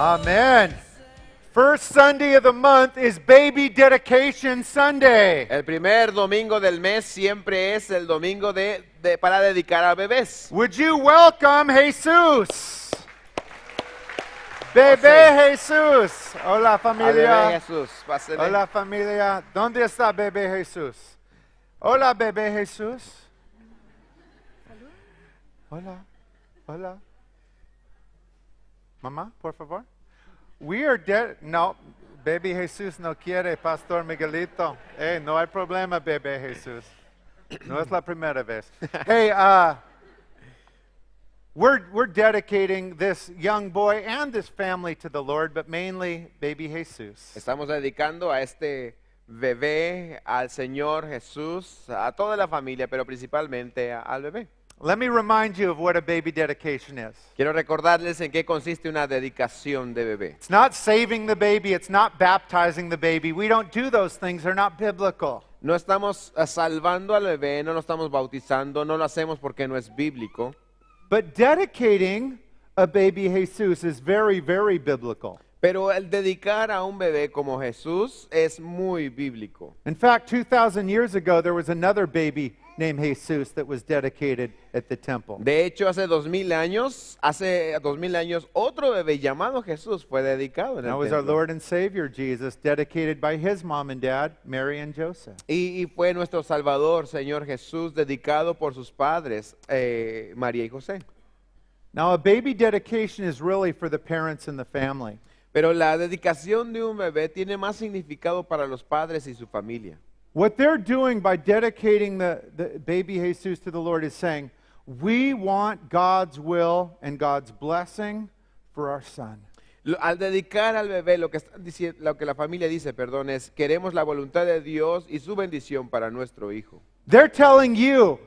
Amen. First Sunday of the month is Baby Dedication Sunday. El primer domingo del mes siempre es el domingo para dedicar a bebés. Would you welcome Jesus? Bebé Jesus. Hola A bebé familia. Jesús. Pásele. Hola familia. ¿Dónde está Bebé Jesús? Hola Bebé Jesús. Hola. Hola. Mamá, por favor. We are dead. No, Baby Jesús no quiere, Pastor Miguelito. Hey, no hay problema, Bebé Jesús. No es la primera vez. Hey, we're dedicating this young boy and this family to the Lord, but mainly Baby Jesús. Estamos dedicando a este bebé, al Señor Jesús, a toda la familia, pero principalmente al bebé. Let me remind you of what a baby dedication is. Quiero recordarles en qué consiste una dedicación de bebé. It's not saving the baby, it's not baptizing the baby. We don't do those things, they're not biblical. No estamos salvando al bebé, no lo estamos bautizando, no lo hacemos porque no es bíblico. But dedicating a baby Jesus is very, very biblical. Pero el dedicar a un bebé como Jesús es muy bíblico. In fact, 2,000 years ago, there was another baby named Jesus that was dedicated at the temple. De hecho, hace 2000 años, otro bebé llamado Jesús fue dedicado en el That was our templo. Lord and Savior, Jesus, dedicated by his mom and dad, Mary and Joseph. Y fue nuestro Salvador, Señor Jesús, dedicado por sus padres, María y José. Now, a baby dedication is really for the parents and the family. Pero la dedicación de un bebé tiene más significado para los padres y su familia. What they're doing by dedicating the baby Jesus to the Lord is saying, we want God's will and God's blessing for our son. Al dedicar al bebé, lo que la familia dice, perdón, es queremos la voluntad de Dios y su bendición para nuestro hijo. They're telling you,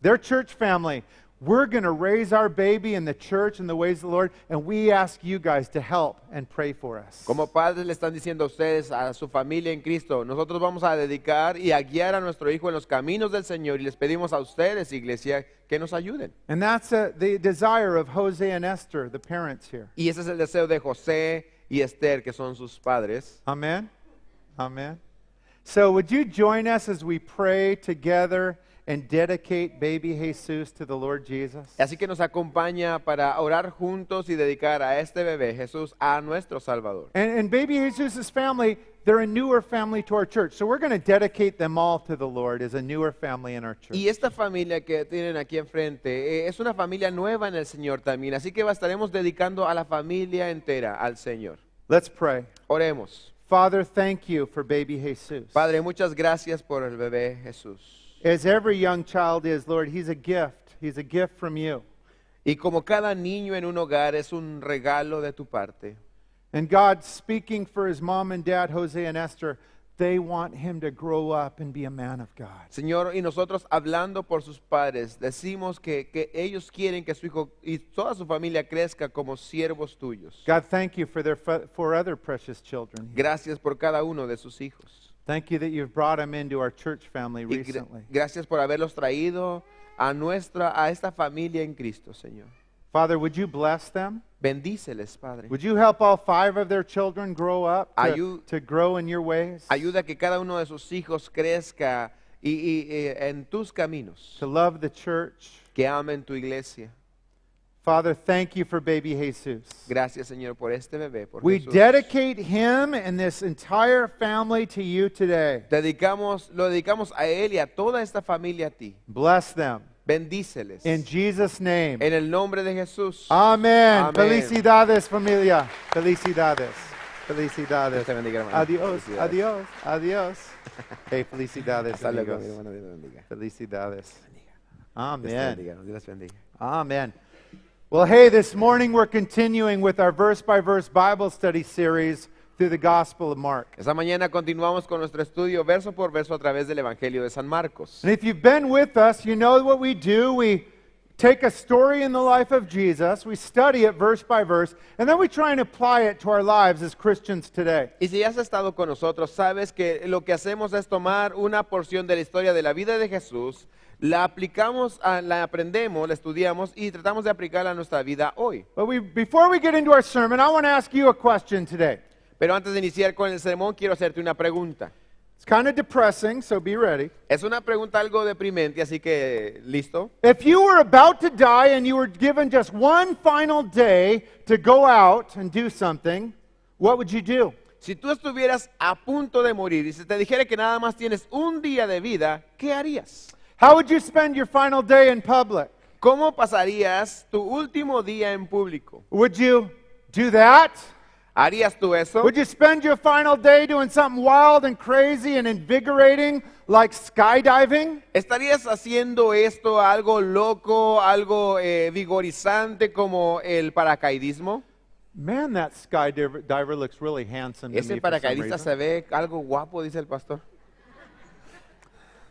their church family, we're going to raise our baby in the church in the ways of the Lord, and we ask you guys to help and pray for us. Como padres le están diciendo a ustedes, a su familia en Cristo, nosotros vamos a dedicar y a guiar a nuestro hijo en los caminos del Señor y les pedimos a ustedes, iglesia, que nos ayuden. And that's the desire of Jose and Esther, the parents here. Y ese es el deseo de José y Esther, que son sus padres. Amen? Amen. So would you join us as we pray together and dedicate baby Jesus to the Lord Jesus? Así que nos acompaña para orar juntos y dedicar a este bebé, Jesús, a nuestro Salvador. And baby Jesus' family, they're a newer family to our church. So we're going to dedicate them all to the Lord as a newer family in our church. Y esta familia que tienen aquí enfrente es una familia nueva en el Señor también. Así que estaremos dedicando a la familia entera al Señor. Let's pray. Oremos. Father, thank you for baby Jesus. Padre, muchas gracias por el bebé Jesús. As every young child is, Lord, he's a gift. He's a gift from you. Y como cada niño en un hogar es un regalo de tu parte. And God, speaking for his mom and dad, Jose and Esther, they want him to grow up and be a man of God. Señor, y nosotros hablando por sus padres, decimos que ellos quieren que su hijo y toda su familia crezca como siervos tuyos. God, thank you for their four other precious children. Gracias por cada uno de sus hijos. Thank you that you've brought them into our church family Y recently. gracias por haberlos traído a esta familia en Cristo, Señor. Father, would you bless them? Bendíceles, Padre. Would you help all 5 of their children grow up Ayu- to grow in your ways? Ayuda a que cada uno de sus hijos crezca y en tus caminos, To love the church? que amen tu iglesia. Father, thank you for baby Jesus. Gracias, Señor, por este bebé, por We Jesús. dedicate him and this entire family to you today. Lo dedicamos a él y a toda esta familia a ti. Bless them. Bendíceles. In Jesus' name. En el nombre de Jesús. Amen. Amén. Felicidades, familia. Felicidades. Felicidades. Dios te bendiga, hermano. Adiós, Felicidades. adiós, adiós. Hey, felicidades, Hasta luego, amigos. mi hermano. Dios te bendiga. Felicidades. Dios te Amen. bendiga. Dios te bendiga. Amen. Well, hey, this morning we're continuing with our verse-by-verse Bible study series through the Gospel of Mark. Esta mañana continuamos con nuestro estudio verso por verso a través del Evangelio de San Marcos. And if you've been with us, you know what we do. We take a story in the life of Jesus, we study it verse by verse, and then we try and apply it to our lives as Christians today. Y si has estado con nosotros, sabes que lo que hacemos es tomar una porción de la historia de la vida de Jesús, la aplicamos, la aprendemos, la estudiamos y tratamos de aplicarla a nuestra vida hoy. But before we get into our sermon, I want to ask you a question today. Pero antes de iniciar con el sermón, quiero hacerte una pregunta. It's kind of depressing, so be ready. Es una pregunta algo deprimente, así que, ¿listo? If you were about to die and you were given just one final day to go out and do something, what would you do? Si tú estuvieras a punto de morir y se te dijera que nada más tienes un día de vida, ¿qué harías? How would you spend your final day in public? ¿Cómo pasarías tu último día en público? Would you do that? ¿Harías tú eso? Would you spend your final day doing something wild and crazy and invigorating like skydiving? ¿Estarías haciendo esto algo loco, algo vigorizante como el paracaidismo? Man, that skydiver looks really handsome to Ese me for some paracaidista reason. se ve algo guapo, dice el pastor.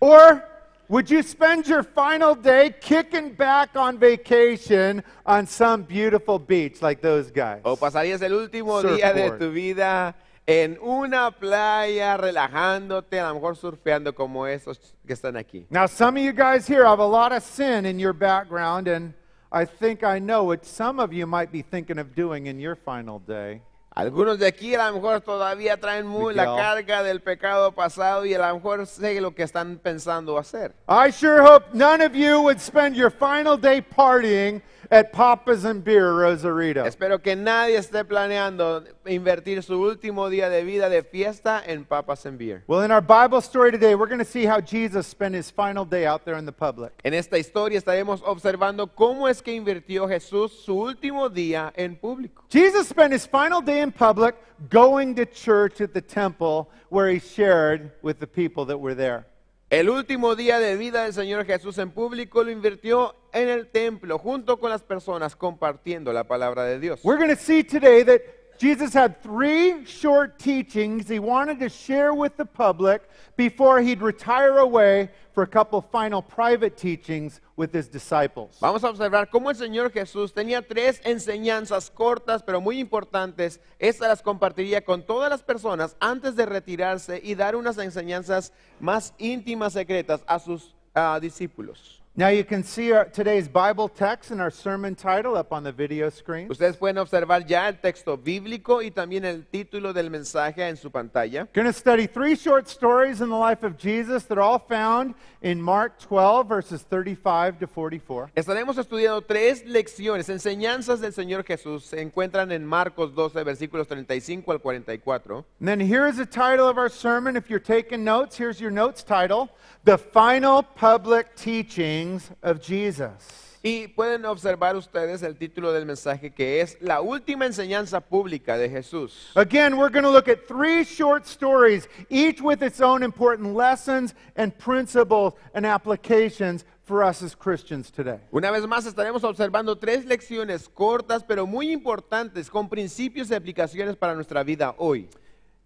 Or would you spend your final day kicking back on vacation on some beautiful beach like those guys? ¿O pasarías el último día de Surfboard. tu vida en una playa relajándote, a lo mejor surfeando como esos que están aquí? Now, some of you guys here have a lot of sin in your background, and I think I know what some of you might be thinking of doing in your final day. Algunos de aquí a lo mejor todavía traen muy la Miguel. carga del pecado pasado y a lo mejor sé lo que están pensando hacer. I sure hope none of you would spend your final day partying at Papa's and Beer, Rosarito. Espero que nadie esté planeando invertir su último día de vida de fiesta en Papas and Beer. Well, in our Bible story today, we're going to see how Jesus spent his final day out there in the public. En esta historia estaremos observando cómo es que invirtió Jesús su último día en público. Jesus spent his final day in public going to church at the temple where he shared with the people that were there. El último día de vida del Señor Jesús en público lo invirtió en el templo junto con las personas compartiendo la palabra de Dios. We're going to see today that Jesus had 3 short teachings he wanted to share with the public before he'd retire away for a couple final private teachings with his disciples. Vamos a observar cómo el Señor Jesús tenía 3 enseñanzas cortas pero muy importantes. Estas las compartiría con todas las personas antes de retirarse y dar unas enseñanzas más íntimas, secretas a sus discípulos. Now you can see today's Bible text and our sermon title up on the video screen. Ustedes pueden observar ya el texto bíblico y también el título del mensaje en su pantalla. Going to study 3 short stories in the life of Jesus that are all found in Mark 12 verses 35 to 44. Estaremos estudiando 3 lecciones, enseñanzas del Señor Jesús. Se encuentran en Marcos 12, versículos 35 al 44. And then here's the title of our sermon. If you're taking notes, here's your notes title: The Final Public Teachings of Jesus. Y pueden observar ustedes el título del mensaje, que es la última enseñanza pública de Jesús. Again, we're going to look at 3 short stories, each with its own important lessons and principles and applications for us as Christians today. Una vez más estaremos observando 3 lecciones cortas pero muy importantes con principios y aplicaciones para nuestra vida hoy.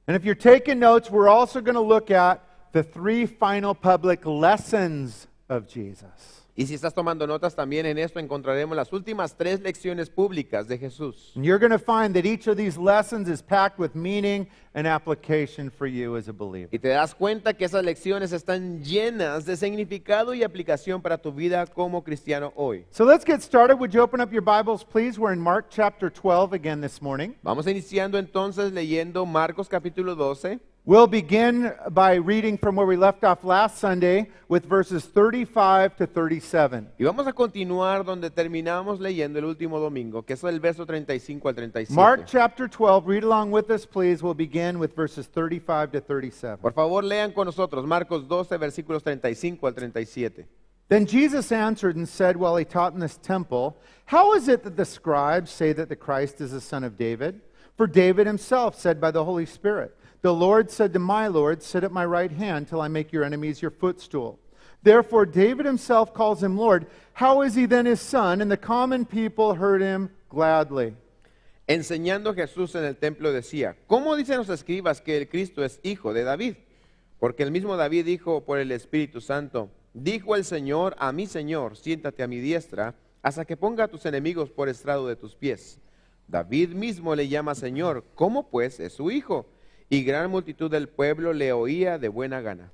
And if you're taking notes, we're also going to look at the 3 final public lessons of Jesus. Y si estás tomando notas, también en esto encontraremos las últimas 3 lecciones públicas de Jesús. And you're going to find that each of these lessons is packed with meaning and application for you as a believer. Y te das cuenta que esas lecciones están llenas de significado y aplicación para tu vida como cristiano hoy. So let's get started. Would you open up your Bibles, please? We're in Mark chapter 12 again this morning. Vamos iniciando entonces leyendo Marcos capítulo 12. We'll begin by reading from where we left off last Sunday with verses 35 to 37. Y vamos a continuar donde terminamos leyendo el último domingo, que es el verso 35 al 37. Mark chapter 12, read along with us, please. We'll begin with verses 35 to 37. Por favor, lean con nosotros Marcos 12, versículos 35 al 37. Then Jesus answered and said while he taught in this temple, "How is it that the scribes say that the Christ is the son of David? For David himself said by the Holy Spirit, 'The Lord said to my Lord, sit at my right hand till I make your enemies your footstool.' Therefore David himself calls him Lord. How is he then his son?" And the common people heard him gladly. Enseñando Jesús en el templo decía, ¿cómo dicen los escribas que el Cristo es hijo de David? Porque el mismo David dijo por el Espíritu Santo, dijo el Señor a mi Señor, siéntate a mi diestra, hasta que ponga a tus enemigos por estrado de tus pies. David mismo le llama Señor, ¿cómo pues es su hijo? Y gran multitud del pueblo le oía de buena gana.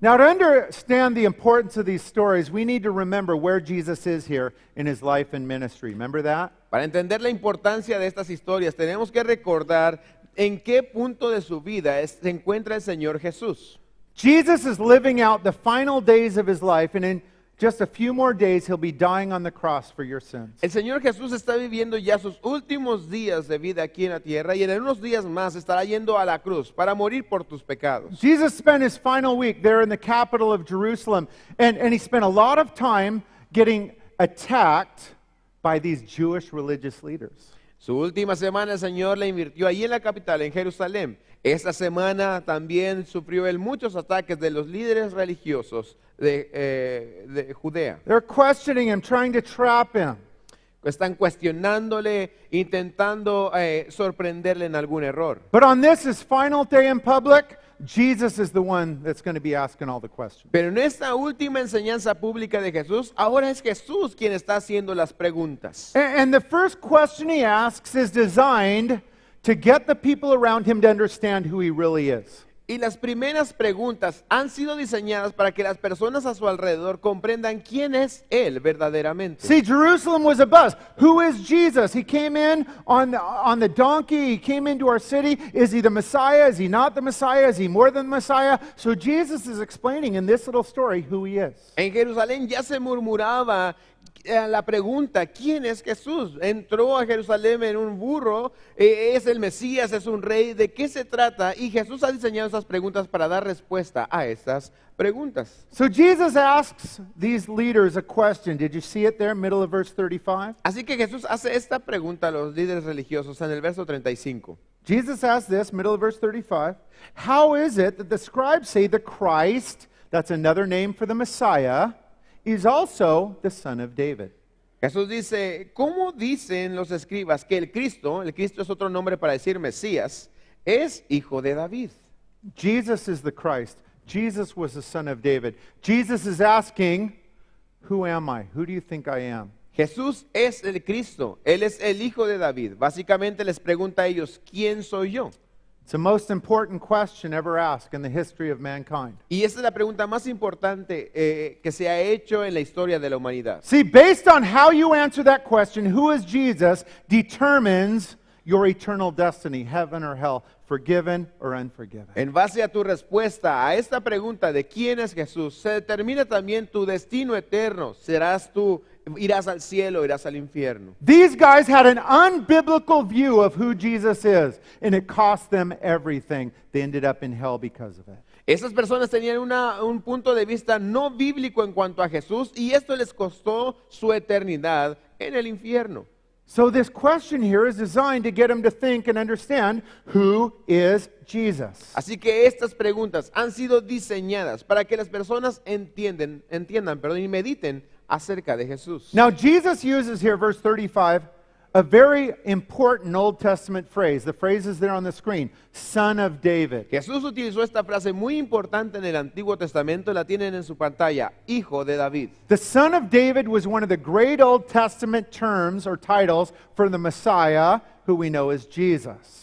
Now, to understand the importance of these stories, we need to remember where Jesus is here in his life and ministry. Remember that? Para entender la importancia de estas historias, tenemos que recordar en qué punto de su vida se encuentra el Señor Jesús. Jesus is living out the final days of his life, and in just a few more days, he'll be dying on the cross for your sins. El Señor Jesús está viviendo ya sus últimos días de vida aquí en la tierra y en unos días más estará yendo a la cruz para morir por tus pecados. Jesus spent his final week there in the capital of Jerusalem, and he spent a lot of time getting attacked by these Jewish religious leaders. Su última semana el Señor la invirtió ahí en la capital, en Jerusalén. Esta semana también sufrió él muchos ataques de los líderes religiosos de Judea. They're questioning him, trying to trap him. Están cuestionándole, intentando sorprenderle en algún error. But on this, his final day in public, Jesus is the one that's going to be asking all the questions. Pero en esta última enseñanza pública de Jesús, ahora es Jesús quien está haciendo las preguntas. And the first question he asks is designed to get the people around him to understand who he really is. Y las primeras preguntas han sido diseñadas para que las personas a su alrededor comprendan quién es Él verdaderamente. See, Jerusalem was a buzz. Who is Jesus? He came in on the donkey. He came into our city. Is he the Messiah? Is he not the Messiah? Is he more than the Messiah? So Jesus is explaining in this little story who he is. En Jerusalén ya se murmuraba la pregunta, ¿quién es Jesús? Entró a Jerusalén en un burro, es el Mesías, es un rey, ¿de qué se trata? Y Jesús ha diseñado esas preguntas para dar respuesta a estas preguntas. So Jesus asks these leaders a question. Did you see it there, middle of verse 35? Así que Jesús hace esta pregunta a los líderes religiosos en el verso 35. Jesus asks this, middle of verse 35. How is it that the scribes say the Christ, that's another name for the Messiah, is also the son of David? Jesús dice, ¿cómo dicen los escribas que el Cristo es otro nombre para decir Mesías, es hijo de David? Jesus is the Christ. Jesus was the son of David. Jesus is asking, who am I? Who do you think I am? Jesús es el Cristo, Él es el hijo de David. Básicamente les pregunta a ellos, ¿quién soy yo? It's the most important question ever asked in the history of mankind. Y esa es la pregunta más importante que se ha hecho en la historia de la humanidad. See, based on how you answer that question, who is Jesus, determines your eternal destiny, heaven or hell, forgiven or unforgiven. En base a tu respuesta a esta pregunta de quién es Jesús, se determina también tu destino eterno. Serás tú, irás al cielo, irás al infierno. These guys had an unbiblical view of who Jesus is, and it cost them everything. They ended up in hell because of it. Esas personas tenían un punto de vista no bíblico en cuanto a Jesús y esto les costó su eternidad en el infierno. So this question here is designed to get them to think and understand who is Jesus. Así que estas preguntas han sido diseñadas para que las personas entiendan, y mediten acerca de Jesús. Now Jesus uses here, verse 35, a very important Old Testament phrase. The phrase is there on the screen, son of David. Jesús utilizó esta frase muy importante en el Antiguo Testamento, la tienen en su pantalla, hijo de David. The son of David was one of the great Old Testament terms or titles for the Messiah, who we know as Jesus.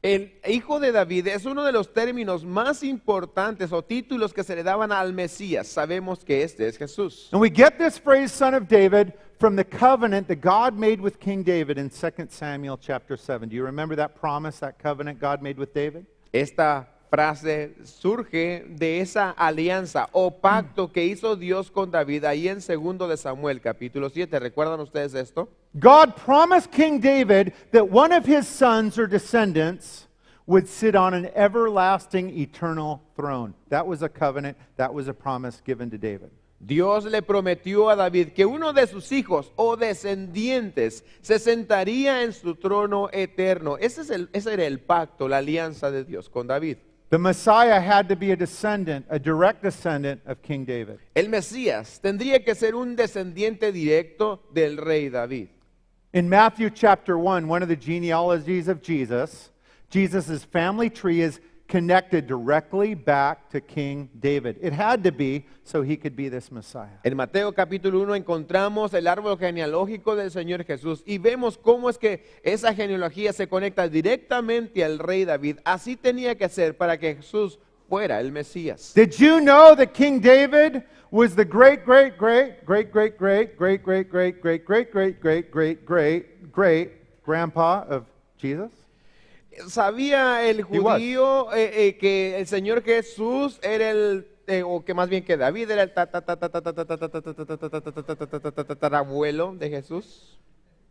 El hijo de David es uno de los términos más importantes o títulos que se le daban al Mesías. Sabemos que este es Jesús. And we get this phrase, son of David, from the covenant that God made with King David in 2 Samuel chapter 7. Do you remember that promise, that covenant God made with David? Esta frase surge de esa alianza o pacto que hizo Dios con David ahí en 2 de Samuel capítulo 7. ¿Recuerdan ustedes esto? God promised King David that one of his sons or descendants would sit on an everlasting eternal throne. That was a covenant, that was a promise given to David. Dios le prometió a David que uno de sus hijos o descendientes se sentaría en su trono eterno. Ese era el pacto, la alianza de Dios con David. The Messiah had to be a descendant, a direct descendant of King David. El Mesías tendría que ser un descendiente directo del rey David. In Matthew chapter 1, one of the genealogies of Jesus, Jesus' family tree is connected directly back to King David. It had to be so he could be this Messiah. En Mateo capítulo 1 encontramos el árbol genealógico del Señor Jesús y vemos cómo es que esa genealogía se conecta directamente al rey David. Así tenía que ser para que Jesús fuera el Mesías. Did you know that King David was the great, great, great, great, great, great, great, great, great, great, great, great, great, great, great, great grandpa of Jesus? ¿Sabía el judío que el Señor Jesús era o que más bien que David era el tatarabuelo de Jesús?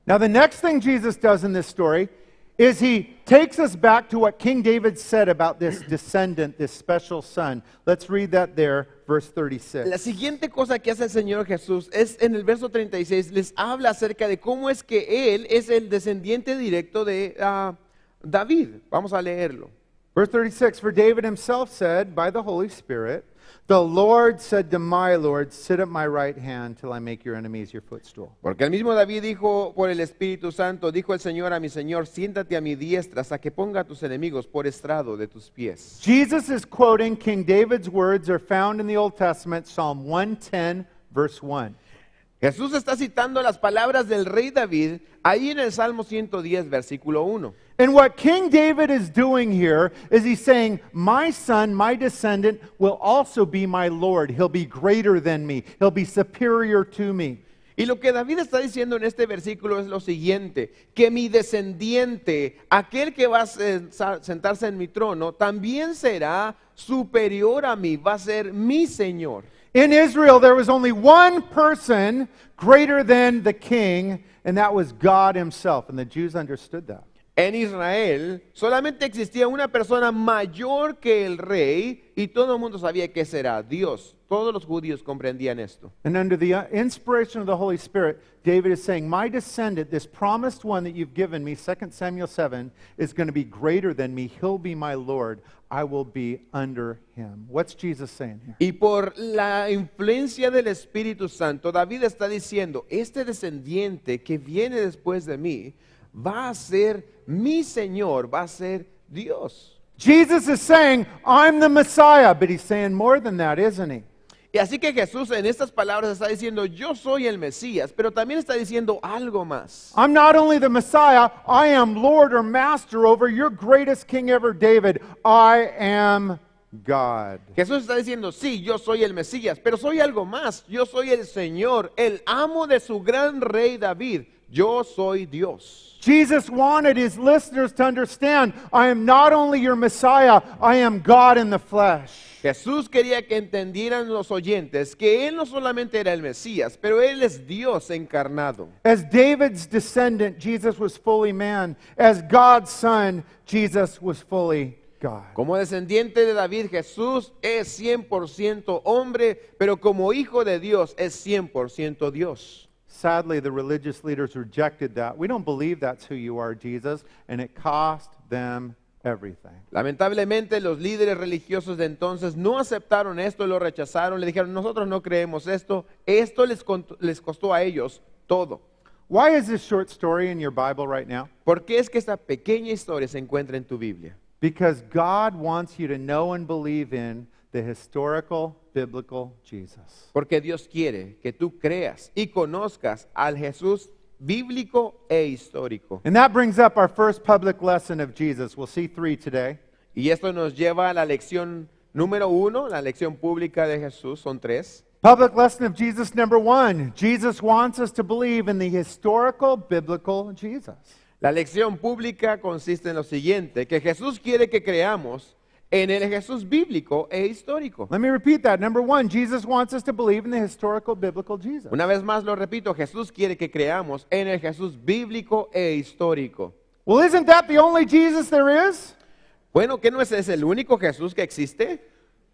Now, the next thing Jesus does in this story is he takes us back to what King David said about this descendant, this special son. Let's read that there, verse 36. La siguiente cosa que hace el Señor Jesús es en el verso 36, les habla acerca de cómo es que Él es el descendiente directo de David. Vamos a leerlo. Verse 36, for David himself said by the Holy Spirit, the Lord said to my Lord, sit at my right hand till I make your enemies your footstool. Porque el mismo David dijo por el Espíritu Santo, dijo el Señor a mi Señor, siéntate a mi diestra hasta que ponga a tus enemigos por estrado de tus pies. Jesus is quoting King David's words are found in the Old Testament, Psalm 110, verse 1. Jesús está citando las palabras del rey David ahí en el Salmo 110, versículo 1. And what King David is doing here is he's saying, my son, my descendant, will also be my Lord. He'll be greater than me. He'll be superior to me. Y lo que David está diciendo en este versículo es lo siguiente, que mi descendiente, aquel que va a sentarse en mi trono, también será superior a mí, va a ser mi Señor. In Israel, there was only one person greater than the king, and that was God himself. And the Jews understood that. En Israel solamente existía una persona mayor que el rey y todo el mundo sabía que será Dios. Todos los judíos comprendían esto. And under the inspiration of the Holy Spirit, David is saying, my descendant, this promised one that you've given me, 2 Samuel 7, is going to be greater than me. He'll be my Lord. I will be under him. What's Jesus saying here? Y por la influencia del Espíritu Santo, David está diciendo, este descendiente que viene después de mí va a ser mi Señor, va a ser Dios. Jesus is saying, I'm the Messiah, but he's saying more than that, isn't he? Y así que Jesús en estas palabras está diciendo, yo soy el Mesías, pero también está diciendo algo más. I'm not only the Messiah, I am Lord or Master over your greatest king ever, David. I am God. Jesús está diciendo, sí, yo soy el Mesías, pero soy algo más. Yo soy el Señor, el amo de su gran rey David. Yo soy Dios. Jesus wanted his listeners to understand, I am not only your Messiah, I am God in the flesh. Jesús quería que entendieran los oyentes que Él no solamente era el Mesías, pero Él es Dios encarnado. As David's descendant, Jesus was fully man. As God's son, Jesus was fully God. Como descendiente de David, Jesús es 100% hombre, pero como hijo de Dios es 100% Dios. Sadly, the religious leaders rejected that. We don't believe that's who you are, Jesus, and it cost them everything. Lamentablemente los líderes religiosos de entonces no aceptaron esto, lo rechazaron, le dijeron, nosotros no creemos esto. Esto les costó a ellos todo. Why is this short story in your Bible right now? ¿Por qué es que esta pequeña historia se encuentra en tu Biblia? Because God wants you to know and believe in the historical, biblical Jesus. Porque Dios quiere que tú creas y conozcas al Jesús bíblico e histórico. And that brings up our first public lesson of Jesus. We'll see 3 today. Y esto nos lleva a la lección número 1, la lección pública de Jesús, son 3. Public lesson of Jesus number 1. Jesus wants us to believe in the historical, biblical Jesus. La lección pública consiste en lo siguiente, que Jesús quiere que creamos en el Jesús bíblico e histórico. Let me repeat that. Number 1, Jesus wants us to believe in the historical, biblical Jesus. Una vez más lo repito, Jesús quiere que creamos en el Jesús bíblico e histórico. Well, isn't that the only Jesus there is? Bueno, ¿qué no es ese el único Jesús que existe?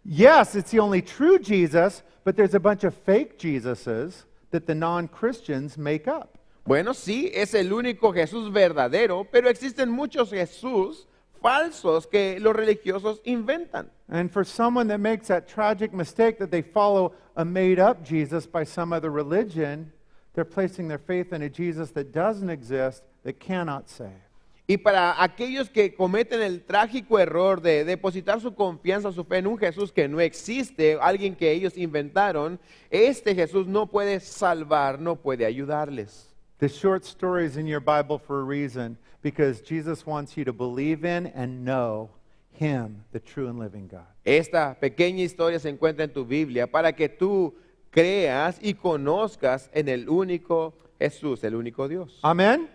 Yes, it's the only true Jesus, but there's a bunch of fake Jesuses that the non-Christians make up. Bueno, sí, es el único Jesús verdadero, pero existen muchos Jesús falsos que los religiosos inventan. And for someone that makes that tragic mistake that they follow a made-up Jesus by some other religion, they're placing their faith in a Jesus that doesn't exist, that cannot save. Y para aquellos que cometen el trágico error de depositar su confianza, su fe en un Jesús que no existe, alguien que ellos inventaron, este Jesús no puede salvar, no puede ayudarles. The short story is in your Bible for a reason, because Jesus wants you to believe in and know him, the true and living God. Esta pequeña historia se encuentra en tu Biblia para que tú creas y conozcas en el único Jesús, el único Dios. Amen?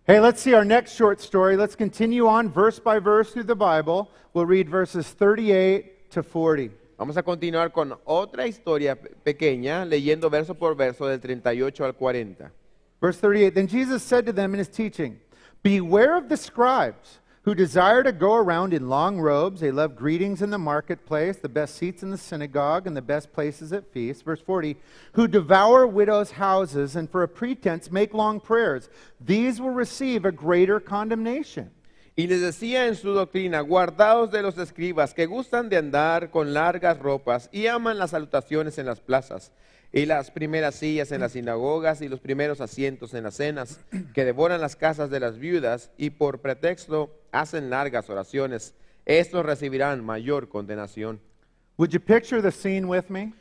Hey, let's see our next short story. Let's continue on verse by verse through the Bible. We'll read verses 38 to 40. Vamos a continuar con otra historia pequeña, leyendo verso por verso del 38 al 40. Verse 38, then Jesus said to them in his teaching, beware of the scribes who desire to go around in long robes. They love greetings in the marketplace, the best seats in the synagogue, and the best places at feasts. Verse 40, who devour widows' houses and for a pretense make long prayers. These will receive a greater condemnation. Y les decía en su doctrina, guardaos de los escribas que gustan de andar con largas ropas y aman las salutaciones en las plazas y las primeras sillas en las sinagogas y los primeros asientos en las cenas, que devoran las casas de las viudas y por pretexto hacen largas oraciones. Estos recibirán mayor condenación. Would you picture the scene with me?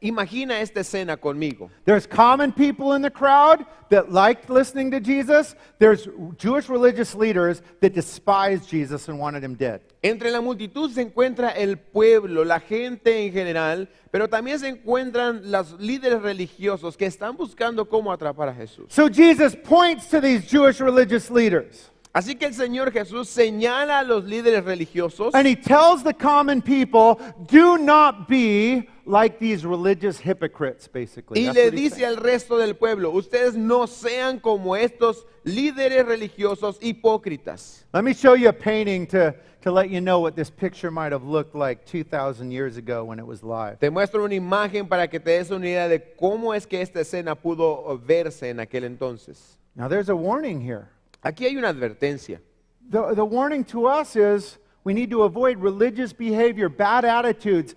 Imagina esta escena conmigo. There's common people in the crowd that liked listening to Jesus. There's Jewish religious leaders that despised Jesus and wanted him dead. Entre la multitud se encuentra el pueblo, la gente en general, pero también se encuentran los líderes religiosos que están buscando cómo atrapar a Jesús. So Jesus points to these Jewish religious leaders. Así que el Señor Jesús señala a los líderes religiosos And he tells the common people, do not be like these religious hypocrites, basically. y That's le what he's dice saying. al resto del pueblo, ustedes no sean como estos líderes religiosos hipócritas. Let me show you a painting to let you know what this picture might have looked like 2,000 years ago when it was live. Te muestro una imagen para que te des una idea de cómo es que esta escena pudo verse en aquel entonces. Now there's a warning here. Aquí hay una advertencia. The warning to us is we need to avoid religious behavior, bad attitudes,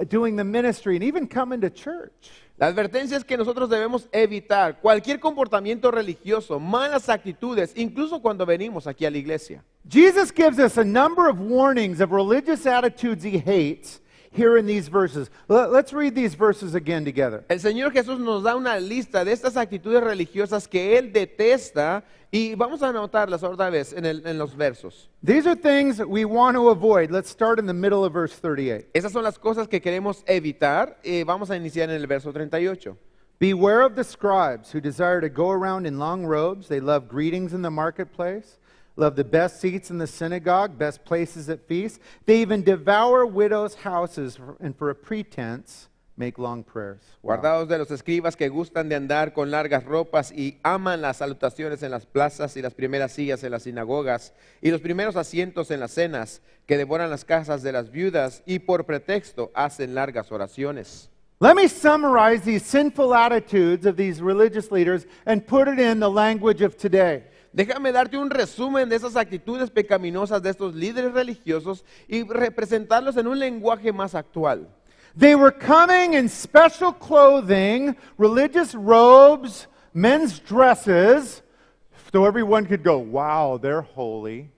doing the ministry, and even coming to church. La advertencia es que nosotros debemos evitar cualquier comportamiento religioso, malas actitudes, incluso cuando venimos aquí a la iglesia. Jesus gives us a number of warnings of religious attitudes he hates here in these verses. Let's read these verses again together. El Señor Jesús nos da una lista de estas actitudes religiosas que Él detesta y vamos a anotarlas otra vez en los versos. These are things that we want to avoid. Let's start in the middle of verse 38. Esas son las cosas que queremos evitar. Vamos a iniciar en el verso 38. Beware of the scribes who desire to go around in long robes. They love greetings in the marketplace, love the best seats in the synagogue, best places at feasts. They even devour widows' houses and for a pretense make long prayers. Wow. Guardaos de los escribas que gustan de andar con largas ropas y aman las salutaciones en las plazas y las primeras sillas en las sinagogas y los primeros asientos en las cenas, que devoran las casas de las viudas y por pretexto hacen largas oraciones. Let me summarize these sinful attitudes of these religious leaders and put it in the language of today. Déjame darte un resumen de esas actitudes pecaminosas de estos líderes religiosos y representarlos en un lenguaje más actual. They were coming in special clothing, religious robes, men's dresses, so everyone could go, wow, they're holy.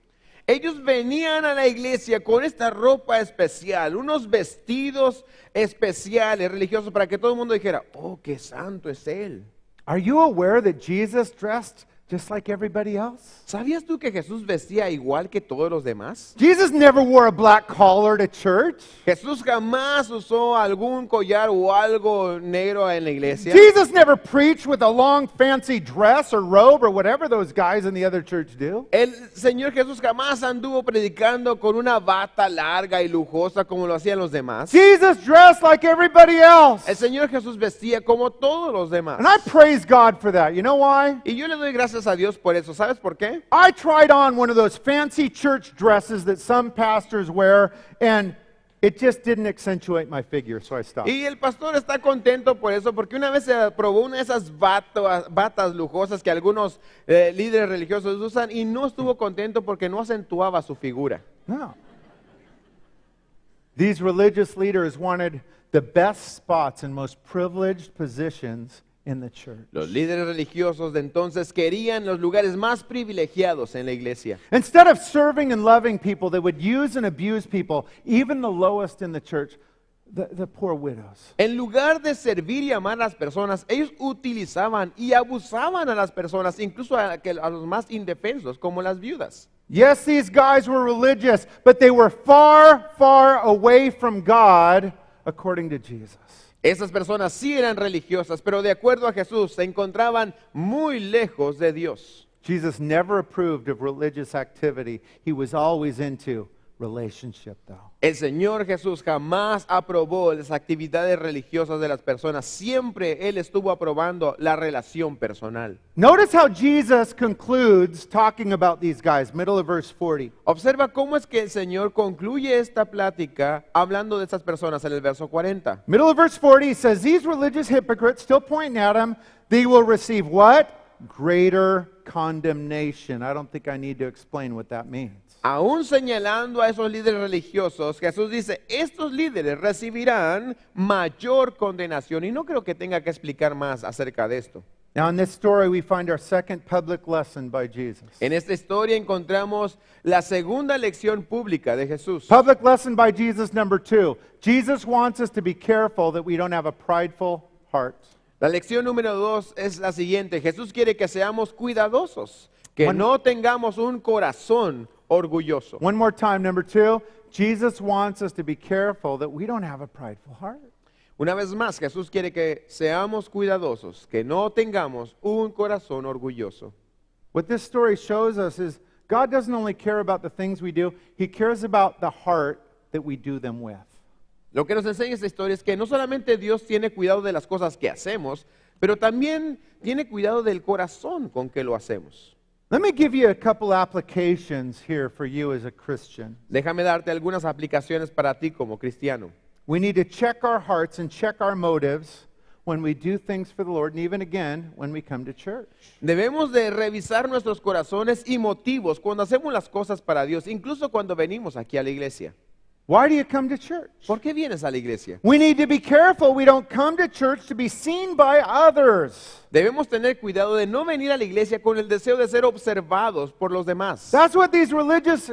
Ellos venían a la iglesia con esta ropa especial, unos vestidos especiales religiosos para que todo el mundo dijera, oh, qué santo es él. Are you aware that Jesus dressed just like everybody else? ¿Sabías tú que Jesús vestía igual que todos los demás? Jesus never wore a black collar to church. Jesús jamás usó algún collar o algo negro en la iglesia. Jesus never preached with a long fancy dress or robe or whatever those guys in the other church do. El Señor Jesús jamás anduvo predicando con una bata larga y lujosa como lo hacían los demás. Jesus dressed like everybody else. El Señor Jesús vestía como todos los demás. And I praise God for that. You know why? Y yo le doy gracias a Dios por eso. ¿Sabes por qué? I tried on one of those fancy church dresses that some pastors wear, and it just didn't accentuate my figure, so I stopped. Y el pastor está contento por eso, porque una vez se probó una de esas batas lujosas que algunos líderes religiosos usan y no estuvo contento porque no acentuaba su figura. No. These religious leaders wanted the best spots and most privileged positions in the church. Los líderes religiosos de entonces querían los lugares más privilegiados en la iglesia. Instead of serving and loving people, they would use and abuse people, even the lowest in the church. the poor widows. En lugar de servir y amar a las personas, ellos utilizaban y abusaban a las personas, incluso a los más indefensos, como las viudas. Yes, these guys were religious, but they were far, far away from God, according to Jesus. Esas personas sí eran religiosas, pero de acuerdo a Jesús se encontraban muy lejos de Dios. Jesus never approved of religious activity. He was always into relationship, though. El Señor Jesús jamás aprobó las actividades religiosas de las personas. Siempre Él estuvo aprobando la relación personal. Notice how Jesus concludes talking about these guys, middle of verse 40. Observa cómo es que el Señor concluye esta plática hablando de estas personas en el verso 40. Middle of verse 40, he says, these religious hypocrites, still pointing at him, they will receive what? Greater condemnation. I don't think I need to explain what that means. Aún señalando a esos líderes religiosos, Jesús dice, estos líderes recibirán mayor condenación. Y no creo que tenga que explicar más acerca de esto. Now, in this story, we find our second public lesson by Jesus. En esta historia encontramos la segunda lección pública de Jesús. Public lesson by Jesus number 2. Jesus wants us to be careful that we don't have a prideful heart. La lección número 2 es la siguiente. Jesús quiere que seamos cuidadosos, que One- no tengamos un corazón orgulloso. One more time, number 2. Jesus wants us to be careful that we don't have a prideful heart. Una vez más, Jesús quiere que seamos cuidadosos, que no tengamos un corazón orgulloso. What this story shows us is God doesn't only care about the things we do, He cares about the heart that we do them with. Lo que nos enseña esta historia es que no solamente Dios tiene cuidado de las cosas que hacemos, pero también tiene cuidado del corazón con que lo hacemos. Let me give you a couple applications here for you as a Christian. Déjame darte algunas aplicaciones para ti como cristiano. We need to check our hearts and check our motives when we do things for the Lord, and even again when we come to church. Debemos de revisar nuestros corazones y motivos cuando hacemos las cosas para Dios, incluso cuando venimos aquí a la iglesia. Why do you come to church? ¿Por qué vienes a la iglesia? We need to be careful we don't come to church to be seen by others. Debemos tener cuidado de no venir a la iglesia con el deseo de ser observados por los demás. That's what these religious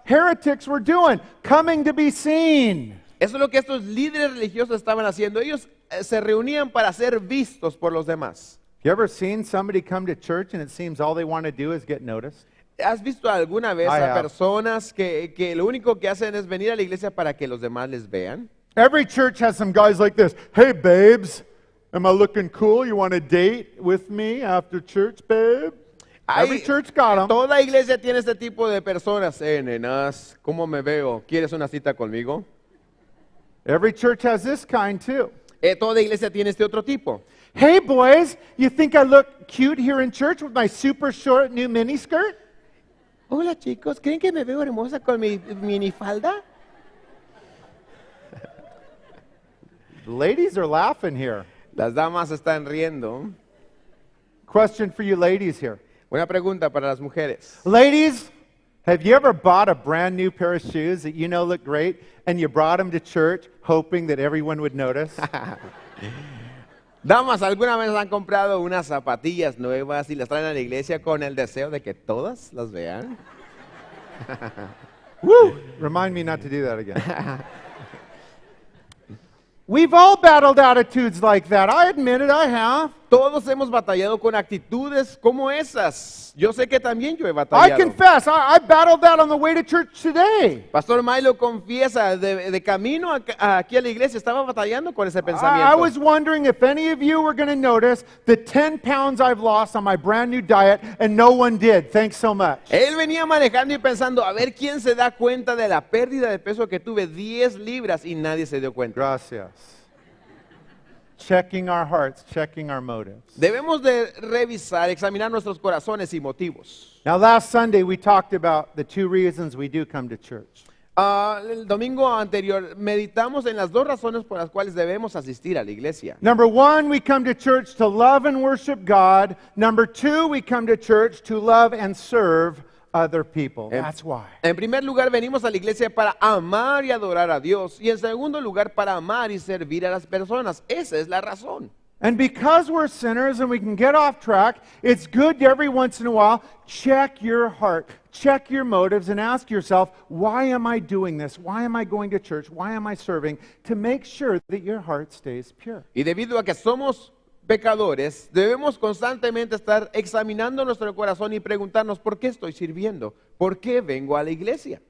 heretics were doing, coming to be seen. Eso es lo que estos líderes religiosos estaban haciendo. Ellos se reunían para ser vistos por los demás. You ever seen somebody come to church and it seems all they want to do is get noticed? ¿Has visto alguna vez I a have. personas que lo único que hacen es venir a la iglesia para que los demás les vean? Every church has some guys like this. Hey, babes, am I looking cool? You want to date with me after church, babe? Every church got them. Toda iglesia tiene este tipo de personas. Nenas, ¿cómo me veo? ¿Quieres una cita conmigo? Every church has this kind too. Toda iglesia tiene este otro tipo. Hey, boys, you think I look cute here in church with my super short new mini skirt? Hola chicos, ¿creen que me veo hermosa con mi minifalda? The ladies are laughing here. Las damas están riendo. Question for you ladies here. Una pregunta para las mujeres. Ladies, have you ever bought a brand new pair of shoes that you know look great and you brought them to church hoping that everyone would notice? Damas, ¿alguna vez han comprado unas zapatillas nuevas y las traen a la iglesia con el deseo de que todas las vean? Woo! Remind me not to do that again. We've all battled attitudes like that. I admit it, I have. Todos hemos batallado con actitudes como esas. Yo sé que también yo he I batallado. confess, I battled that on the way to church today. Pastor Milo confiesa, de camino aquí a la iglesia estaba batallando con ese I pensamiento. was wondering if any of you were going to notice the 10 pounds I've lost on my brand new diet, and no one did. Thanks so much. Él venía manejando y pensando, a ver quién se da cuenta de la pérdida de peso que tuve, 10 libras, y nadie se dio cuenta. Gracias. Checking our hearts, checking our motives. Debemos de revisar, examinar nuestros corazones y motivos. Now, last Sunday we talked about the 2 reasons we do come to church. El domingo anterior meditamos en las 2 razones por las cuales debemos asistir a la iglesia. Number 1, we come to church to love and worship God. Number 2, we come to church to love and serve other people. That's why. En primer lugar, venimos a la iglesia para amar y adorar a Dios. Y en segundo lugar, para amar y servir a las personas. Esa es la razón. And because we're sinners and we can get off track, it's good to every once in a while check your heart, check your motives, and ask yourself, why am I doing this? Why am I going to church? Why am I serving? To make sure that your heart stays pure. Y debido a que somos pecadores, debemos constantemente estar examinando nuestro corazón y preguntarnos, ¿por qué estoy sirviendo? ¿Por qué vengo a la iglesia?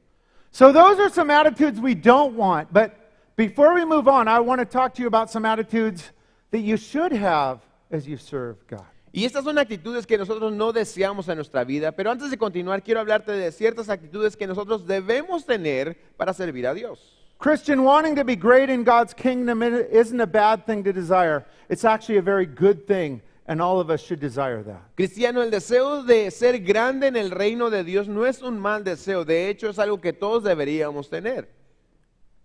So those are some attitudes we don't want. But before we move on, I want to talk to you about some attitudes that you should have as you serve God. Y estas son actitudes que nosotros no deseamos en nuestra vida, pero antes de continuar quiero hablarte de ciertas actitudes que nosotros debemos tener para servir a Dios. Christian, wanting to be great in God's kingdom isn't a bad thing to desire. It's actually a very good thing, and all of us should desire that. Cristiano, el deseo de ser grande en el reino de Dios no es un mal deseo, de hecho es algo que todos deberíamos tener.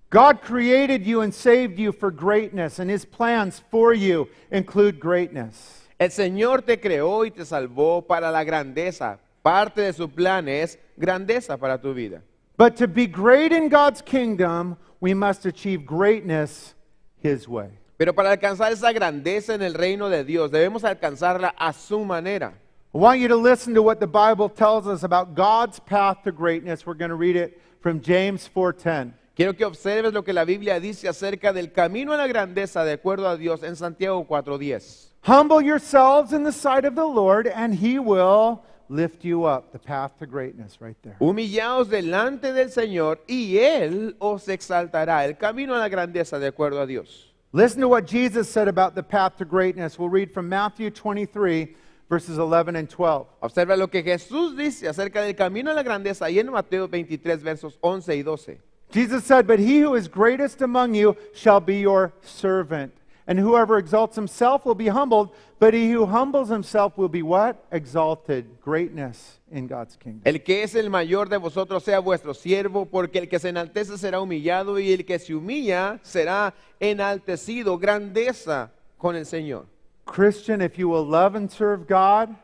God created you and saved you for greatness, and His plans for you include greatness. El Señor te creó y te salvó para la grandeza. Parte de su plan es grandeza para tu vida. But to be great in God's kingdom, we must achieve greatness His way. Pero para alcanzar esa grandeza en el reino de Dios, debemos alcanzarla a su manera. I want you to listen to what the Bible tells us about God's path to greatness. We're going to read it from James 4:10. Quiero que observes lo que la Biblia dice acerca del camino a la grandeza de acuerdo a Dios en Santiago 4:10. Humble yourselves in the sight of the Lord, and He will lift you up. The path to greatness, right there. Humillaos delante del Señor y Él os exaltará. El camino a la grandeza de acuerdo a Dios. Listen to what Jesus said about the path to greatness. We'll read from Matthew 23, verses 11 and 12. Observa lo que Jesús dice acerca del camino a la grandeza y en Mateo 23, versos 11 y 12. Jesus said, "But he who is greatest among you shall be your servant. And whoever exalts himself will be humbled, but he who humbles himself will be" what? Exalted. Greatness in God's kingdom. El que es el mayor de vosotros sea vuestro siervo, porque el que se enaltece será humillado y el que se humilla será enaltecido. Grandeza con el Señor. Christian, if you will love and serve God,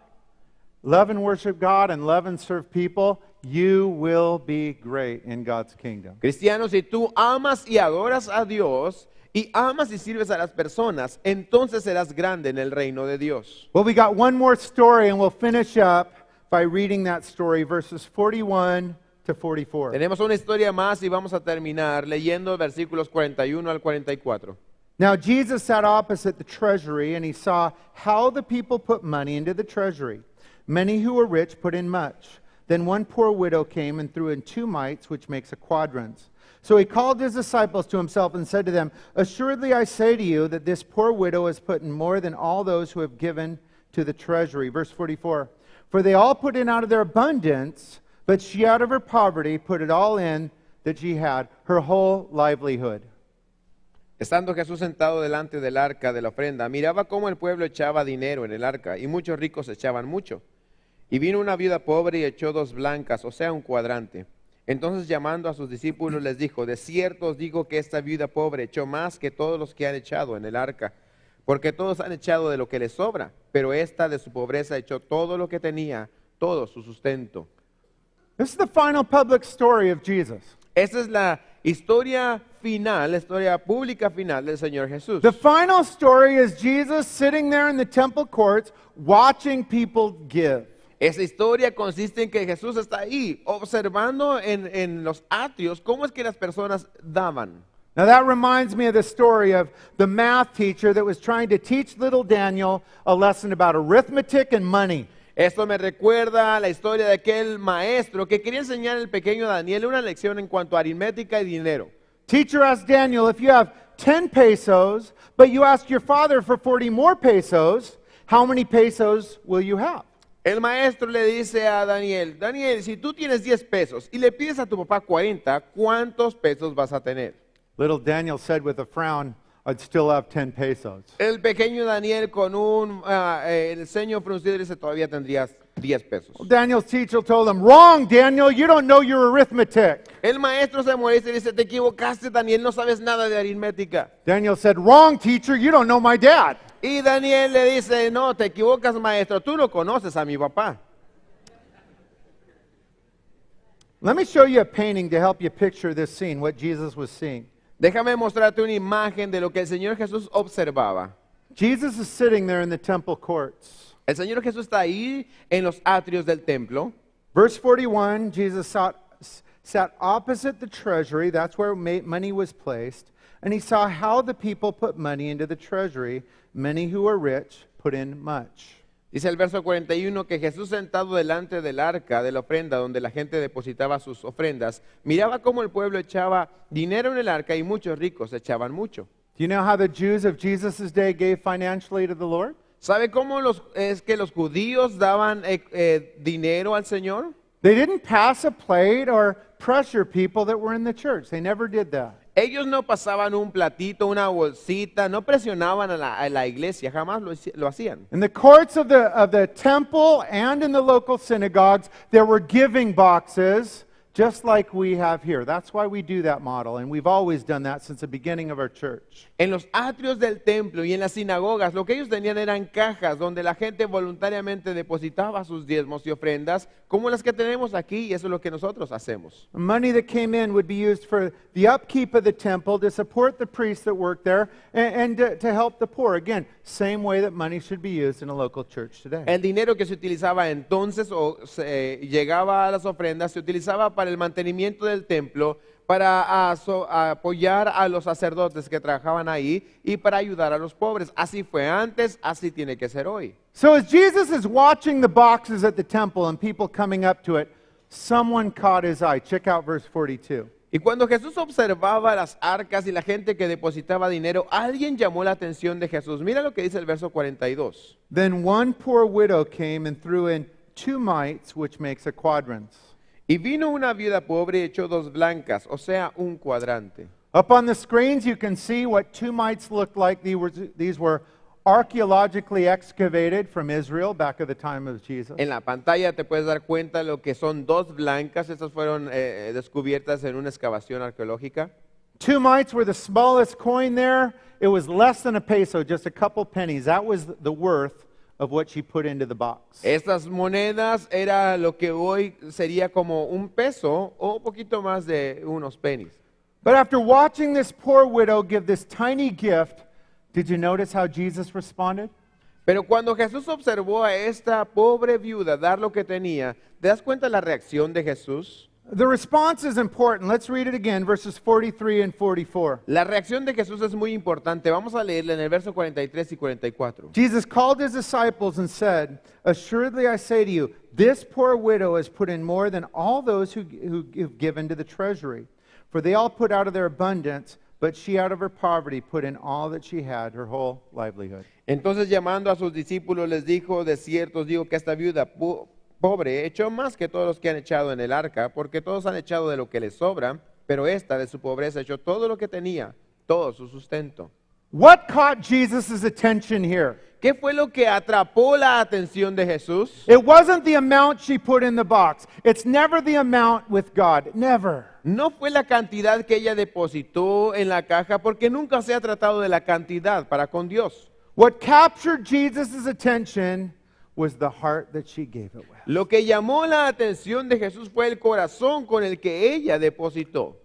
love and worship God, and love and serve people, you will be great in God's kingdom. Cristiano, si tú amas y adoras a Dios y amas y sirves a las personas, entonces serás grande en el reino de Dios. Well, we got one more story, and we'll finish up by reading that story, verses 41 to 44. Tenemos una historia más y vamos a terminar leyendo versículos 41 al 44. Now Jesus sat opposite the treasury, and he saw how the people put money into the treasury. Many who were rich put in much. Then one poor widow came and threw in 2 mites, which makes a quadrans. So he called his disciples to himself and said to them, "Assuredly I say to you that this poor widow has put in more than all those who have given to the treasury." Verse 44, "For they all put in out of their abundance, but she out of her poverty put it all in that she had, her whole livelihood." Estando Jesús sentado delante del arca de la ofrenda, miraba cómo el pueblo echaba dinero en el arca, y muchos ricos echaban mucho. Y vino una viuda pobre y echó 2 blancas, o sea, un cuadrante. Entonces, llamando a sus discípulos, les dijo: "De cierto os digo que esta viuda pobre echó más que todos los que han echado en el arca, porque todos han echado de lo que les sobra, pero esta de su pobreza echó todo lo que tenía, todo su sustento." This is the final public story of Jesus. Esta es la historia final, la historia pública final del Señor Jesús. The final story is Jesus sitting there in the temple courts watching people give. Esa historia consiste en que Jesús está ahí observando en los atrios cómo es que las personas daban. Now that reminds me of the story of the math teacher that was trying to teach little Daniel a lesson about arithmetic and money. Esto me recuerda a la historia de aquel maestro que quería enseñar al pequeño Daniel una lección en cuanto a aritmética y dinero. Teacher asked Daniel, if you have 10 pesos, but you ask your father for 40 more pesos, how many pesos will you have? El maestro le dice a Daniel: "Daniel, si tú tienes 10 pesos y le pides a tu papá 40, ¿cuántos pesos vas a tener?" Little Daniel said with a frown, "I'd still have 10 pesos." El pequeño Daniel con el ceño fruncido dice: "Todavía tendrías 10 pesos." Daniel's teacher told him, "Wrong, Daniel, you don't know your arithmetic." El maestro se molesta y dice: "Te equivocaste, Daniel, no sabes nada de aritmética." Daniel said, "Wrong, teacher, you don't know my dad." Y Daniel le dice: "No, te equivocas, maestro, tú no conoces a mi papá." Let me show you a painting to help you picture this scene, what Jesus was seeing. Déjame mostrarte una imagen de lo que el Señor Jesús observaba. Jesus is sitting there in the temple courts. El Señor Jesús está ahí en los atrios del templo. Verse 41, Jesus sat opposite the treasury. That's where money was placed. And he saw how the people put money into the treasury. Many who were rich put in much. Dice el verso 41 que Jesús sentado delante del arca de la ofrenda donde la gente depositaba sus ofrendas, miraba cómo el pueblo echaba dinero en el arca y muchos ricos echaban mucho. Do you know how the Jews of Jesus' day gave financially to the Lord? ¿Sabe cómo es que los judíos daban dinero al Señor? They didn't pass a plate or pressure people that were in the church. They never did that. Ellos no pasaban un platito, una bolsita, no presionaban a la iglesia, jamás lo hacían. In the courts of the temple and in the local synagogues, there were giving boxes, just like we have here. That's why we do that model, and we've always done that since the beginning of our church. En los atrios del templo y en las sinagogas, lo que ellos tenían eran cajas donde la gente voluntariamente depositaba sus diezmos y ofrendas, como las que tenemos aquí, y eso es lo que nosotros hacemos. Money that came in would be used for the upkeep of the temple, to support the priests that worked there, and to help the poor. Again, same way that money should be used in a local church today. El dinero que se utilizaba entonces o llegaba a las ofrendas se utilizaba para el mantenimiento del templo, para apoyar a los sacerdotes que trabajaban ahí y para ayudar a los pobres. Así fue antes, así tiene que ser hoy. So as Jesus is watching the boxes at the temple and people coming up to it, someone caught his eye. Check out verse 42. Y cuando Jesús observaba las arcas y la gente que depositaba dinero, alguien llamó la atención de Jesús. Mira lo que dice el verso 42. Then one poor widow came and threw in 2 mites, which makes a quadrans. Y vino una viuda pobre y echó 2 blancas, o sea, un cuadrante. Up on the screens you can see what 2 mites looked like. These were archaeologically excavated from Israel back at the time of Jesus. En la pantalla te puedes dar cuenta lo que son 2 blancas. Estas fueron descubiertas en una excavación arqueológica. 2 mites were the smallest coin there. It was less than a peso, just a couple pennies. That was the worth of what she put into the box. Estas monedas era lo que hoy sería como un peso o un poquito más de unos pennies. But after watching this poor widow give this tiny gift, did you notice how Jesus responded? Pero cuando Jesús observó a esta pobre viuda dar lo que tenía, ¿te das cuenta la reacción de Jesús? The response is important. Let's read it again, verses 43 and 44. La reacción de Jesús es muy importante. Vamos a leerla en el verso 43 y 44. Jesus called his disciples and said, "Assuredly I say to you, this poor widow has put in more than all those who have given to the treasury. For they all put out of their abundance, but she out of her poverty put in all that she had, her whole livelihood." Entonces llamando a sus discípulos les dijo, de cierto os digo que esta viuda pobre echó más que todos los que han echado en el arca, porque todos han echado de lo que les sobra, pero esta de su pobreza echó todo lo que tenía, todo su sustento. What caught Jesus' attention here? ¿Qué fue lo que atrapó la atención de Jesús? It wasn't the amount she put in the box. It's never the amount with God. Never. No fue la cantidad que ella depositó en la caja, porque nunca se ha tratado de la cantidad para con Dios. What captured Jesus' attention was the heart that she gave it with. Lo que llamó la atención de Jesús fue el corazón con el que ella depositó.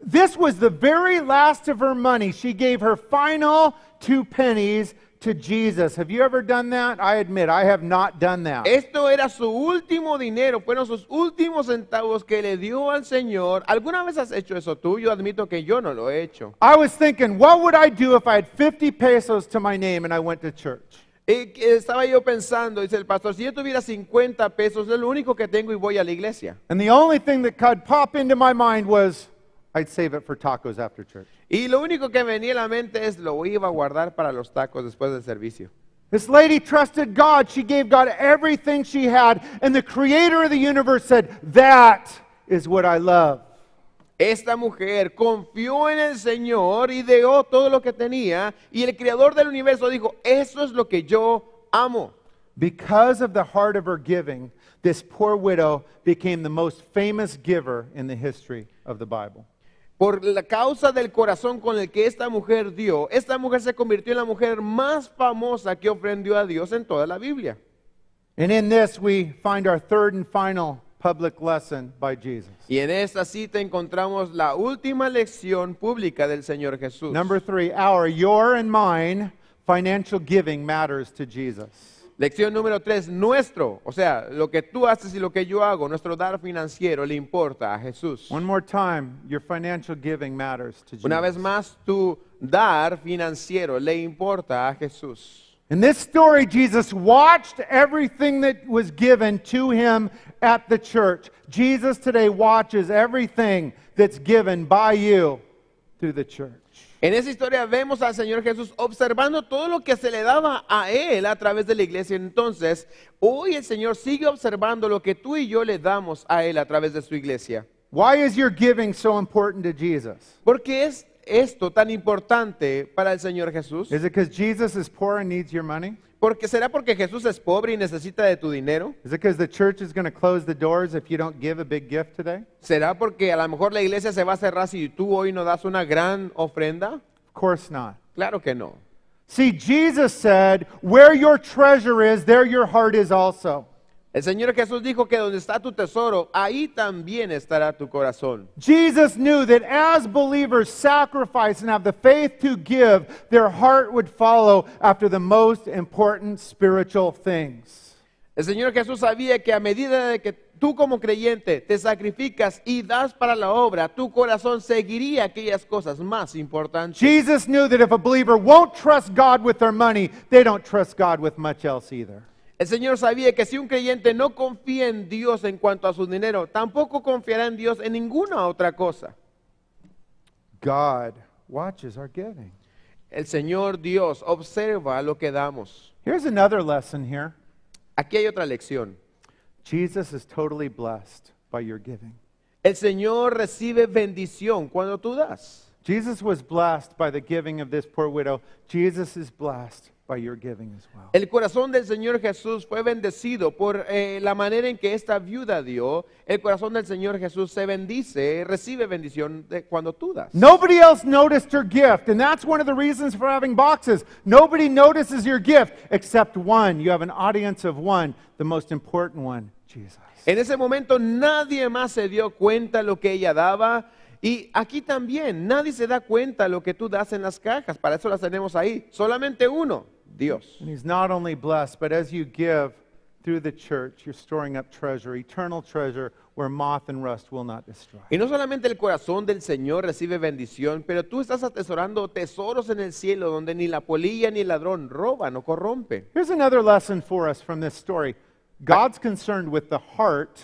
This was the very last of her money. She gave her final 2 pennies to Jesus. Have you ever done that? I admit, I have not done that. Esto era su último dinero, fueron sus últimos centavos que le dio al Señor. ¿Alguna vez has hecho eso tú? Yo admito que yo no lo he hecho. I was thinking, what would I do if I had 50 pesos to my name and I went to church? Y estaba yo pensando, dice el pastor, si yo tuviera 50 pesos, es lo único que tengo y voy a la iglesia. And the only thing that could pop into my mind was, I'd save it for tacos after church. Y lo único que me venía a la mente es, lo iba a guardar para los tacos después del servicio. This lady trusted God. She gave God everything she had. And the creator of the universe said, that is what I love. Esta mujer confió en el Señor y dio todo lo que tenía. Y el creador del universo dijo, eso es lo que yo amo. Because of the heart of her giving, this poor widow became the most famous giver in the history of the Bible. Por la causa del corazón con el que esta mujer dio, esta mujer se convirtió en la mujer más famosa que ofrendió a Dios en toda la Biblia. And in this we find our third and final public lesson by Jesus. Y en esta cita encontramos la última lección pública del Señor Jesús. Number 3, your and mine financial giving matters to Jesus. Lección número 3, nuestro, o sea, lo que tú haces y lo que yo hago, nuestro dar financiero le importa a Jesús. One more time, your financial giving matters to Jesus. Una vez más, tu dar financiero le importa a Jesús. In this story, Jesus watched everything that was given to him at the church. Jesus today watches everything that's given by you through the church. En esa historia vemos al Señor Jesús observando todo lo que se le daba a Él a través de la iglesia. Entonces, hoy el Señor sigue observando lo que tú y yo le damos a Él a través de su iglesia. Why is your giving so important to Jesus? ¿Por qué es esto tan importante para el Señor Jesús? Is it because Jesus is poor and needs your money? ¿Será porque Jesús es pobre y necesita de tu dinero? Is it because the church is going to close the doors if you don't give a big gift today? ¿Será porque a lo mejor la iglesia se va a cerrar si tú hoy no das una gran ofrenda? Of course not. Claro que no. See, Jesus said, where your treasure is, there your heart is also. El Señor Jesús dijo que donde está tu tesoro, ahí también estará tu corazón. Jesus knew that as believers sacrifice and have the faith to give, their heart would follow after the most important spiritual things. El Señor Jesús sabía que a medida de que tú como creyente te sacrificas y das para la obra, tu corazón seguiría aquellas cosas más importantes. Jesus knew that if a believer won't trust God with their money, they don't trust God with much else either. El Señor sabía que si un creyente no confía en Dios en cuanto a su dinero, tampoco confiará en Dios en ninguna otra cosa. God watches our giving. El Señor Dios observa lo que damos. Here's another lesson here. Aquí hay otra lección. Jesus is totally blessed by your giving. El Señor recibe bendición cuando tú das. Jesus was blessed by the giving of this poor widow. Jesus is blessed by your giving as well. El corazón del Señor Jesús fue bendecido por la manera en que esta viuda dio. El corazón del Señor Jesús se bendice, recibe bendición cuando tú das. Nobody else noticed her gift, and that's one of the reasons for having boxes. Nobody notices your gift except one. You have an audience of one, the most important one, Jesus. En ese momento nadie más se dio cuenta lo que ella daba. Y aquí también nadie se da cuenta lo que tú das en las cajas. Para eso las tenemos ahí. Solamente uno, Dios. And he's not only blessed, but as you give through the church, you're storing up treasure, eternal treasure, where moth and rust will not destroy. Y no solamente el corazón del Señor recibe bendición, pero tú estás atesorando tesoros en el cielo donde ni la polilla ni el ladrón roban o corrompen. Here's another lesson for us from this story. God's concerned with the heart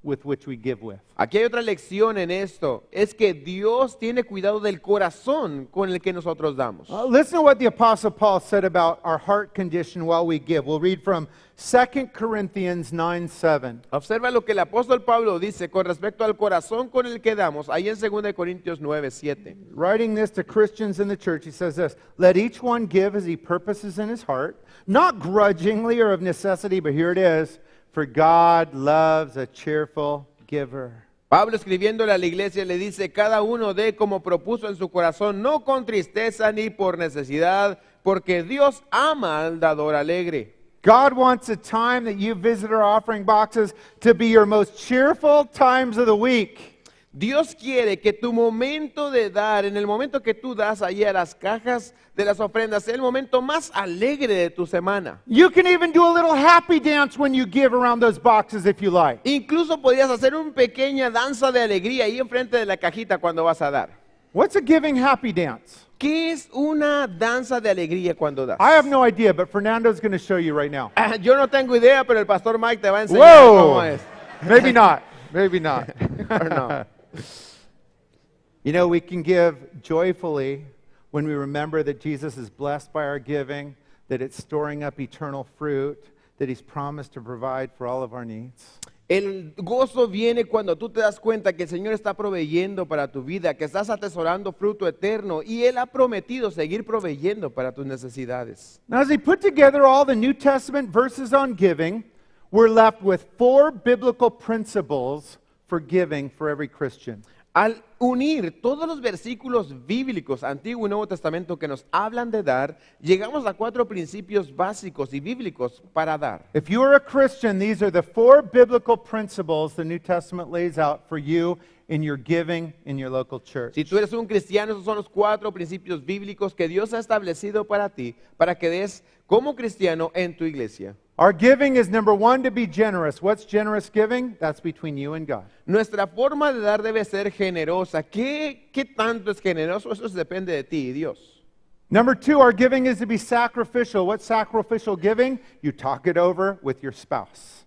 with which we give with. Aquí hay otra lección en esto, es que Dios tiene cuidado del corazón con el que nosotros damos. Listen to what the Apostle Paul said about our heart condition while we give. We'll read from 2 Corinthians 9:7. Observa lo que el apóstol Pablo dice con respecto al corazón con el que damos, ahí en 2 Corintios 9:7. Writing this to Christians in the church, he says this, let each one give as he purposes in his heart, not grudgingly or of necessity, but here it is, for God loves a cheerful giver. Pablo escribiéndole a la iglesia le dice, cada uno dé como propuso en su corazón, no con tristeza ni por necesidad, porque Dios ama al dador alegre. God wants a time that you visit our offering boxes to be your most cheerful times of the week. Dios quiere que tu momento de dar, en el momento que tú das ahí a las cajas de las ofrendas, sea el momento más alegre de tu semana. You can even do a little happy dance when you give around those boxes if you like. Incluso podrías hacer una pequeña danza de alegría ahí enfrente de la cajita cuando vas a dar. What's a giving happy dance? ¿Qué es una danza de alegría cuando das? I have no idea, but Fernando's going to show you right now. Yo no tengo idea, pero el pastor Mike te va a enseñar cómo es. Maybe not. Maybe not. Or no. You know, we can give joyfully when we remember that Jesus is blessed by our giving, that it's storing up eternal fruit, that he's promised to provide for all of our needs. El gozo viene cuando tú te das cuenta que el Señor está proveyendo para tu vida, que estás atesorando fruto eterno y Él ha prometido seguir proveyendo para tus necesidades. Now, as he put together all the New Testament verses on giving, we're left with 4 biblical principles for giving for every Christian. Al unir todos los versículos bíblicos, Antiguo y Nuevo Testamento, que nos hablan de dar, llegamos a 4 principios básicos y bíblicos para dar. If you are a Christian, these are the 4 biblical principles the New Testament lays out for you in your giving in your local church. Si tú eres un cristiano, esos son los 4 principios bíblicos que Dios ha establecido para ti, para que des como cristiano en tu iglesia. Our giving is number 1 to be generous. What's generous giving? That's between you and God. Nuestra forma de dar debe ser generosa. ¿Qué tanto es generoso? Eso depende de ti y Dios. Number 2, our giving is to be sacrificial. What's sacrificial giving? You talk it over with your spouse.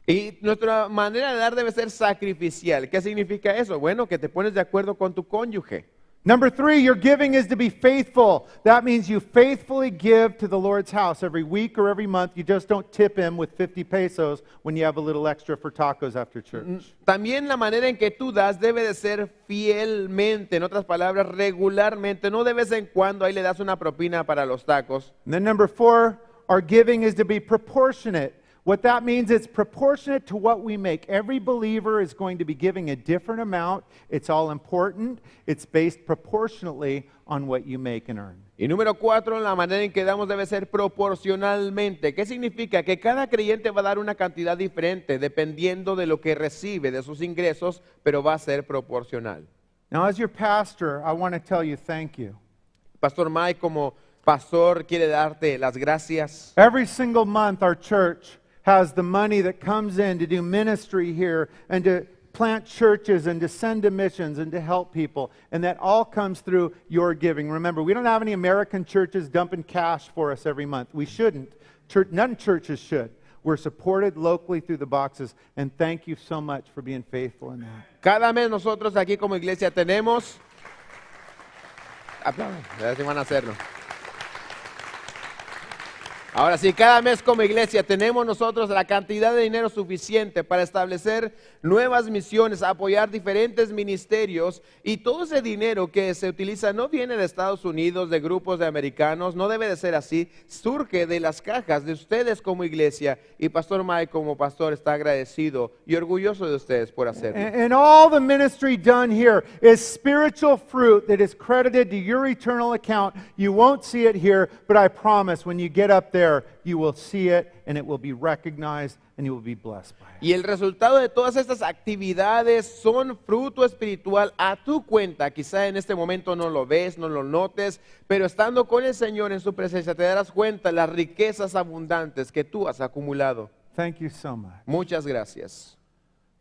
Y nuestra manera de dar debe ser sacrificial. ¿Qué significa eso? Bueno, que te pones de acuerdo con tu cónyuge. Number 3, your giving is to be faithful. That means you faithfully give to the Lord's house every week or every month. You just don't tip him with 50 pesos when you have a little extra for tacos after church. También la manera en que tú das debe de ser fielmente, en otras palabras, regularmente, no de vez en cuando ahí le das una propina para los tacos. And then number 4, our giving is to be proportionate. What that means is proportionate to what we make. Every believer is going to be giving a different amount. It's all important. It's based proportionately on what you make and earn. Y número 4, la manera en que damos debe ser proporcionalmente. ¿Qué significa? Que cada creyente va a dar una cantidad diferente dependiendo de lo que recibe, de sus ingresos, pero va a ser proporcional. Now, as your pastor, I want to tell you thank you. Pastor Mike, como pastor, quiere darte las gracias. Every single month, our church has the money that comes in to do ministry here and to plant churches and to send to missions and to help people. And that all comes through your giving. Remember, we don't have any American churches dumping cash for us every month. We shouldn't. None churches should. We're supported locally through the boxes. And thank you so much for being faithful in that. Cada mes nosotros aquí como iglesia tenemos... Aplaudan, a ver si van a hacerlo. Ahora sí, cada mes como iglesia tenemos nosotros la cantidad de dinero suficiente para establecer nuevas misiones, apoyar diferentes ministerios, y todo ese dinero que se utiliza no viene de Estados Unidos, de grupos de americanos, no debe de ser así, surge de las cajas de ustedes como iglesia, y Pastor Mike como pastor está agradecido y orgulloso de ustedes por hacerlo. And all the ministry done here is spiritual fruit that is credited to your eternal account. You won't see it here, but I promise when you get up there, you will see it and it will be recognized and you will be blessed by it. Y el resultado de todas estas actividades son fruto espiritual a tu cuenta. Quizá en este momento no lo ves, no lo notes, pero estando con el Señor en su presencia te darás cuenta de las riquezas abundantes que tú has acumulado. Thank you so much. Muchas gracias.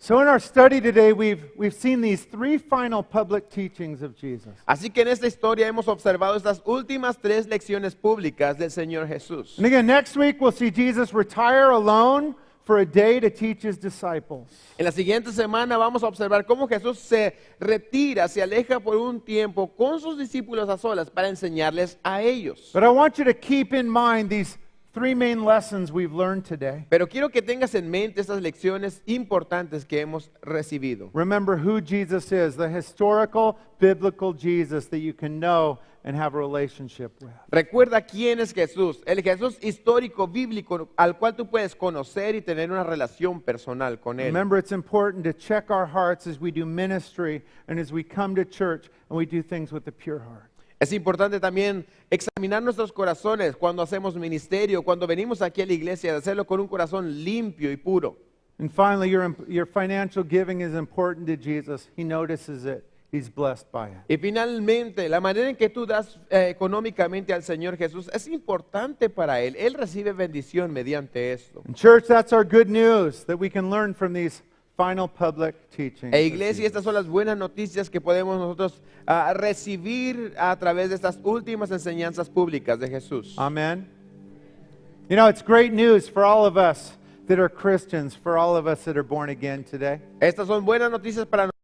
So in our study today, we've seen these 3 final public teachings of Jesus. Así que en esta historia hemos observado estas últimas 3 lecciones públicas del Señor Jesús. And again, next week we'll see Jesus retire alone for a day to teach his disciples. En la siguiente semana vamos a observar cómo Jesús se retira, se aleja por un tiempo con sus discípulos a solas para enseñarles a ellos. But I want you to keep in mind these 3 main lessons we've learned today. Pero quiero que tengas en mente estas lecciones importantes que hemos recibido. Remember who Jesus is, the historical, biblical Jesus that you can know and have a relationship with. Recuerda quién es Jesús, el Jesús histórico, bíblico, al cual tú puedes conocer y tener una relación personal con él. Remember, it's important to check our hearts as we do ministry and as we come to church and we do things with a pure heart. Es importante también examinar nuestros corazones cuando hacemos ministerio, cuando venimos aquí a la iglesia, de hacerlo con un corazón limpio y puro. And finally, your financial giving is important to Jesus. He notices it. He's blessed by it. Y finalmente, la manera en que tú das económicamente al Señor Jesús es importante para Él. Él recibe bendición mediante esto. And church, that's our good news that we can learn from these final public teachings. E iglesia, estas son las buenas noticias que podemos nosotros recibir a través de estas últimas enseñanzas públicas de Jesús. Amen. You know, it's great news for all of us that are Christians, for all of us that are born again today. Estas son buenas noticias para nosotros.